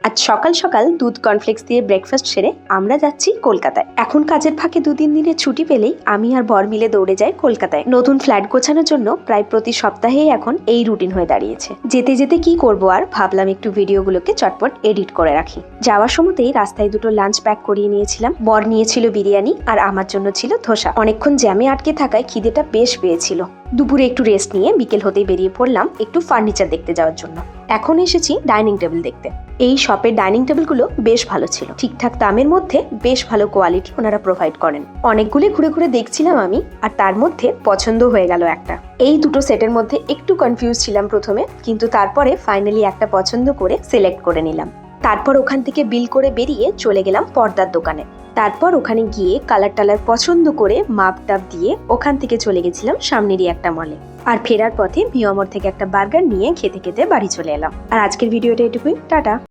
আজ সকাল সকাল দুধ কর্নফ্লেক্স দিয়ে ব্রেকফাস্ট সেরে আমরা যাচ্ছি কলকাতায়। এখন কাজের ফাঁকে 2-3 দিনের ছুটি পেলেই আমি আর বর মিলে দৌড়ে যাই কলকাতায় নতুন ফ্ল্যাট গোছানোর জন্য। প্রায় প্রতি সপ্তাহেই এখন এই রুটিন হয়ে দাঁড়িয়েছে। যেতে যেতে কি করব, আর ভাবলাম একটু ভিডিওগুলোকে চটপট এডিট করে রাখি। যাওয়ার সময়তেই রাস্তায় দুটো লাঞ্চ প্যাক করিয়ে নিয়েছিলাম। বর নিয়েছিল বিরিয়ানি আর আমার জন্য ছিল ধোসা। অনেকক্ষণ জ্যামে আটকে থাকায় খিদেটা বেশ পেয়েছিল। দুপুরে একটু রেস্ট নিয়ে বিকেল হতেই বেরিয়ে পড়লাম একটু ফার্নিচার দেখতে যাওয়ার জন্য। এখন এসেছি ডাইনিং টেবিল দেখতে। এই শপের ডাইনিং টেবিলগুলো বেশ ভালো ছিল, ঠিকঠাক দামের মধ্যে বেশ ভালো কোয়ালিটি ওনারা প্রোভাইড করেন। অনেকগুলি ঘুরে ঘুরে দেখছিলাম আমি, আর তার মধ্যে পছন্দ হয়ে গেল একটা। এই দুটো সেটের মধ্যে একটু কনফিউজ ছিলাম প্রথমে, কিন্তু তারপরে ফাইনালি একটা পছন্দ করে সিলেক্ট করে নিলাম। তারপর ওখান থেকে বিল করে বেরিয়ে চলে গেলাম পর্দার দোকানে। তারপর ওখানে গিয়ে কালার টালার পছন্দ করে মাপ টাপ দিয়ে ওখান থেকে চলে গেছিলাম সামনেরই একটা মলে। আর ফেরার পথে ভিওমর থেকে একটা বার্গার নিয়ে খেতে খেতে বাড়ি চলে এলাম। আর আজকের ভিডিওটা এটুকুই, টাটা।